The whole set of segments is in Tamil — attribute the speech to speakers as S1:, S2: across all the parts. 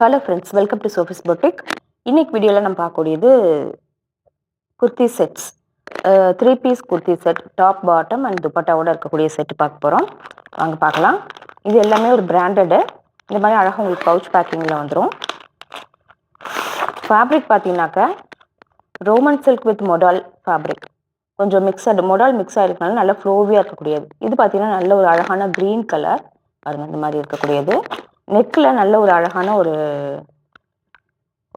S1: Hello friends, welcome to Sophie's boutique. இன்னைக்கு வீடியோவில் நம்ம பார்க்கக்கூடியது kurti sets. 3 piece kurti set, top bottom and துப்பட்டாவோட இருக்கக்கூடிய செட் பார்க்க போகிறோம். வாங்க பார்க்கலாம். இது எல்லாமே ஒரு பிராண்டடு. இந்த மாதிரி அழகாக உங்களுக்கு பவுச் பேக்கிங்கில் வந்துடும். ஃபேப்ரிக் பார்த்தீங்கன்னாக்கா ரோமன் சில்க் வித் மொடால் ஃபேப்ரிக். கொஞ்சம் மொடால் மிக்ஸ் ஆகிருக்கனால நல்லா ஃப்ளோவியாக இருக்கக்கூடியது. இது பார்த்தீங்கன்னா நல்ல ஒரு அழகான க்ரீன் கலர் பாருங்கள், இந்த மாதிரி இருக்கக்கூடியது. நெக்கில் நல்ல ஒரு அழகான ஒரு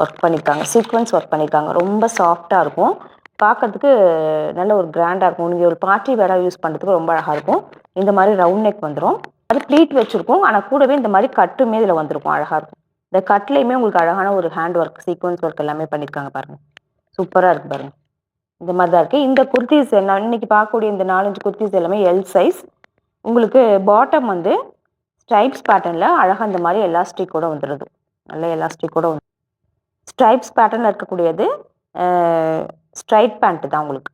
S1: ஒர்க் பண்ணியிருக்காங்க, சீக்வன்ஸ் ஒர்க் பண்ணியிருக்காங்க. ரொம்ப சாஃப்டாக இருக்கும், பார்க்கறதுக்கு நல்ல ஒரு கிராண்டாக இருக்கும். நீங்கள் ஒரு பார்ட்டி வேராக யூஸ் பண்ணுறதுக்கு ரொம்ப அழகாக இருக்கும். இந்த மாதிரி ரவுண்ட் நெக் வந்துடும். அது ப்ளீட் வச்சுருக்கும், ஆனால் கூடவே இந்த மாதிரி கட்டுமே இதில் வந்திருக்கும், அழகாக இருக்கும். இந்த கட்லேயுமே உங்களுக்கு அழகான ஒரு ஹேண்ட் ஒர்க், சீக்வன்ஸ் ஒர்க் எல்லாமே பண்ணியிருக்காங்க பாருங்கள். சூப்பராக இருக்குது பாருங்கள். இந்த மாதிரி தான் இருக்குது. இந்த குர்த்திஸ் நான் இன்றைக்கி பார்க்கக்கூடிய இந்த 4-5 குர்த்திஸ் எல்லாமே எல் சைஸ். உங்களுக்கு பாட்டம் வந்து ஸ்ட்ரைப்ஸ் பேட்டர்னில் அழகாக இந்த மாதிரி எலாஸ்டிக்கோடு வந்துடுது. நல்ல எலாஸ்டிக்கோடு வந்து ஸ்ட்ரைப்ஸ் பேட்டர்னில் இருக்கக்கூடியது ஸ்ட்ரைட் பேண்ட் தான் உங்களுக்கு.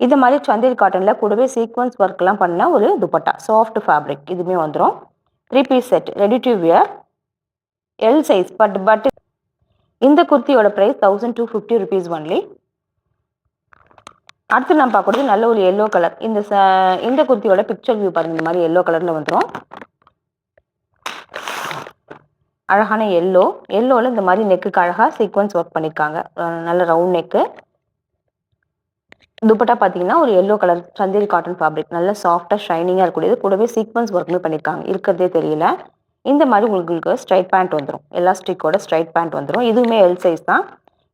S1: இது மாதிரி சந்தேரி காட்டனில் கூடவே சீக்வன்ஸ் ஒர்க்லாம் பண்ண ஒரு துப்பட்டா, சாஃப்ட் ஃபேப்ரிக். இதுவுமே வந்துடும். 3 piece set, ready to wear, L size. But இந்த குர்த்தியோட ப்ரைஸ் 1250 rupees ஒன்லி. அடுத்து நான் பார்க்கறது நல்ல ஒரு எல்லோ கலர். இந்த குர்த்தியோட பிக்சர் வியூ பாருங்கள். இந்த மாதிரி எல்லோ கலரில் வந்துடும். அழகான எல்லோவில் இந்த மாதிரி நெக்குக்கு அழகாக சீக்வன்ஸ் ஒர்க் பண்ணியிருக்காங்க. நல்ல ரவுண்ட் நெக்கு. துப்பட்டா பார்த்தீங்கன்னா ஒரு yellow colour Chanderi cotton fabric. நல்ல சாஃப்டாக ஷைனிங்காக இருக்கக்கூடியது. கூடவே சீக்வன்ஸ் ஒர்க்குமே பண்ணியிருக்காங்க, இருக்கிறதே தெரியல. இந்த மாதிரி உங்களுக்கு ஸ்ட்ரைட் பேண்ட் வந்துடும், எலாஸ்டிக்கோட ஸ்ட்ரைட் பேண்ட் வந்துடும். இதுவுமே எல் சைஸ் தான்.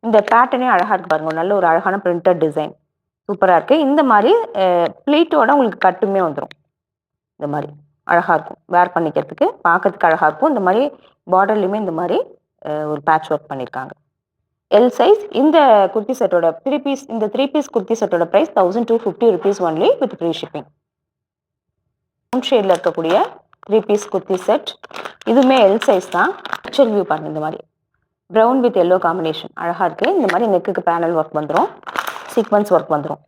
S1: இந்த பேட்டர்னே அழகாக இருக்குது பாருங்கள். நல்ல ஒரு அழகான பிரிண்டட் டிசைன், சூப்பராக இருக்குது. இந்த மாதிரி ப்ளீட்டோட உங்களுக்கு கட்டுமே வந்துடும். இந்த மாதிரி அழகாக இருக்கும், வேர் பண்ணிக்கிறதுக்கு பார்க்கறதுக்கு அழகாக இருக்கும். இந்த மாதிரி பார்டர்லையுமே இந்த மாதிரி ஒரு பேட்ச் ஒர்க் பண்ணியிருக்காங்க. L size. இந்த குர்த்தி செட்டோட 3 பீஸ் குர்த்தி செட்டோட price 1250 rupees only with free shipping. Brown ஷேடில் இருக்கக்கூடிய 3 பீஸ் குர்த்தி செட். இதுவுமே எல் சைஸ் தான். பிக்சர் வியூ பாருங்கள். இந்த மாதிரி ப்ரௌன் வித் எல்லோ காம்பினேஷன் அழகாக இருக்குது. இந்த மாதிரி நெக்குக்கு பேனல் ஒர்க் வந்துடும், சீக்வன்ஸ் ஒர்க் வந்துடும்.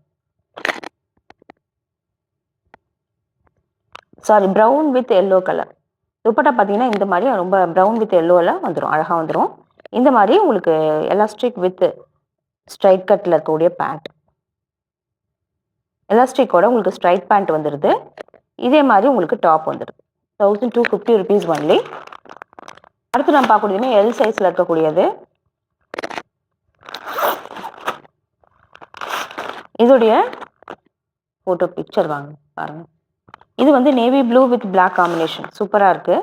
S1: Brown with yellow colour dupatta பார்த்தீங்கன்னா இந்த மாதிரி ரொம்ப ப்ரௌன் வித் எல்லோவில் வந்துடும், அழகாக வந்துடும். இந்த மாதிரி உங்களுக்கு எலாஸ்டிக் வித் ஸ்ட்ரைட் கட்டில் இருக்கக்கூடிய பேண்ட், எலாஸ்டிக்கோட உங்களுக்கு ஸ்ட்ரைட் பேண்ட் வந்துடுது. இதே மாதிரி உங்களுக்கு டாப் வந்துடுது. 1250 rupees ஒன்லி. அடுத்து நம்ம பார்க்கக்கூடியதுமே எல் சைஸில் இருக்கக்கூடியது. இதோடைய ஃபோட்டோ பிக்சர் வாங்க பாருங்கள். இது வந்து navy blue with black combination, சூப்பராக இருக்குது.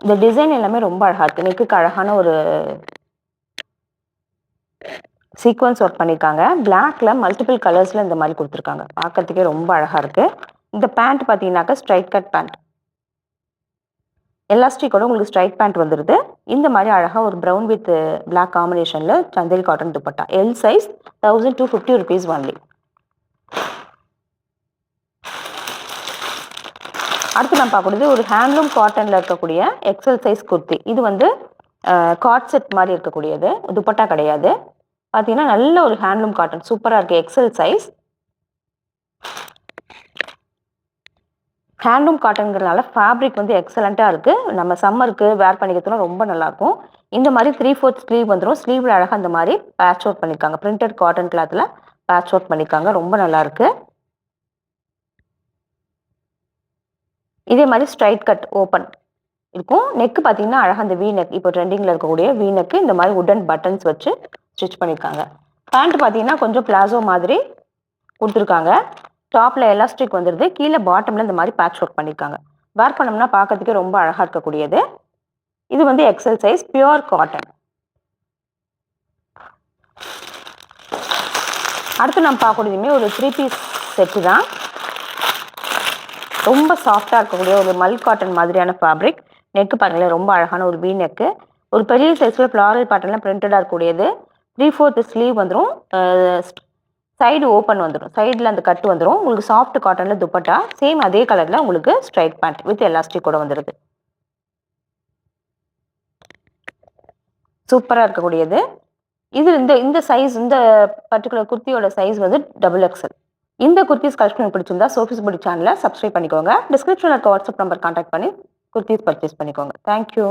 S1: இந்த டிசைன் எல்லாமே ரொம்ப அழகாக இருக்குது. நெக்குக்கு அழகான ஒரு சீக்வன்ஸ் ஒர்க் பண்ணியிருக்காங்க. பிளாக்ல மல்டிபிள் கலர்ஸில் இந்த மாதிரி கொடுத்துருக்காங்க, பார்க்கறதுக்கே ரொம்ப அழகாக இருக்குது. இந்த பேண்ட் பார்த்தீங்கன்னாக்கா ஸ்ட்ரைட் கட் பேண்ட், எலாஸ்டிக்கோட உங்களுக்கு ஸ்ட்ரைட் பேண்ட் வந்துடுது. இந்த மாதிரி அழகாக ஒரு ப்ரௌன் வித் பிளாக் காம்பினேஷனில் Chanderi cotton dupatta. L size 1250 rupees only. அடுத்து நான் பார்க்கக்கூடியது ஒரு ஹேண்ட்லூம் காட்டனில் இருக்கக்கூடிய எக்ஸல் சைஸ் குர்த்தி. இது வந்து காட் செட் மாதிரி இருக்கக்கூடியது, துப்பட்டா கிடையாது. பார்த்தீங்கன்னா நல்ல ஒரு ஹேண்ட்லூம் காட்டன், சூப்பராக இருக்குது. எக்ஸல் சைஸ் ஹேண்ட்லூம் காட்டனுங்கிறதுனால ஃபேப்ரிக் வந்து எக்ஸலண்ட்டாக இருக்குது. நம்ம சம்மருக்கு வேர் பண்ணிக்கிறதுலாம் ரொம்ப நல்லாயிருக்கும். இந்த மாதிரி 3/4 ஸ்லீவ் வந்துடும். ஸ்லீவில் அழகாக இந்த மாதிரி பேட்ச் ஒர்க் பண்ணியிருக்காங்க. பிரிண்டட் காட்டன் கிளாத்தில் பேட்ச் ஒர்க் பண்ணியிருக்காங்க, ரொம்ப நல்லாயிருக்கு. இதே மாதிரி ஸ்ட்ரைட் கட் ஓப்பன் இருக்கும். நெக்கு பார்த்தீங்கன்னா அழகாக இந்த வி நெக், இப்போ ட்ரெண்டிங்கில் இருக்கக்கூடிய வி நெக்கு. இந்த மாதிரி உடன் பட்டன்ஸ் வச்சு ஸ்டிச் பண்ணியிருக்காங்க. பேண்ட் பார்த்தீங்கன்னா கொஞ்சம் பிளாசோ மாதிரி கொடுத்துருக்காங்க. டாப்பில் எலாஸ்டிக் வந்துடுது. கீழே பாட்டமில் இந்த மாதிரி பேட்ச் ஒர்க் பண்ணியிருக்காங்க. வேர் பண்ணோம்னா பார்க்கறதுக்கே ரொம்ப அழகாக இருக்கக்கூடியது. இது வந்து எக்ஸல் சைஸ், பியூர் காட்டன். அடுத்து நம்ம பார்க்கக்கூடியதுமே ஒரு 3 பீஸ் செட்டு தான். ரொம்ப சாஃப்டாக இருக்கக்கூடிய ஒரு மல் காட்டன் மாதிரியான ஃபேப்ரிக். நெக்கு பாருங்களேன், ரொம்ப அழகான ஒரு வி நெக்கு. ஒரு பெரிய சைஸில் ஃப்ளாரல் பேட்டர்னில் பிரிண்டடாக இருக்கக்கூடியது. 3/4 ஸ்லீவ் வந்துடும். சைடு ஓப்பன் வந்துடும், சைடில் அந்த கட்டு வந்துடும். உங்களுக்கு சாஃப்ட் காட்டனில் துப்பட்டா. சேம் அதே கலரில் உங்களுக்கு ஸ்ட்ரைட் பேண்ட் வித் எலாஸ்டிக்கோட வந்துடுது. சூப்பராக இருக்கக்கூடியது. இது இந்த சைஸ், இந்த பர்டிகுலர் குர்த்தியோட சைஸ் வந்து XXL. இந்த குர்த்திஸ் கலெக்ஷன் பிடிச்சிருந்தா சோஃபிஸ் பொட்டிக் சேனலை சப்ஸ்கிரைப் பண்ணிக்கோங்க. டிஸ்கிரிப்ஷனில் இருக்க வாட்ஸ்அப் நம்பர் கான்டாக்ட் பண்ணி குர்த்திஸ் பர்ச்சேஸ் பண்ணிக்கோங்க. தேங்க்யூ.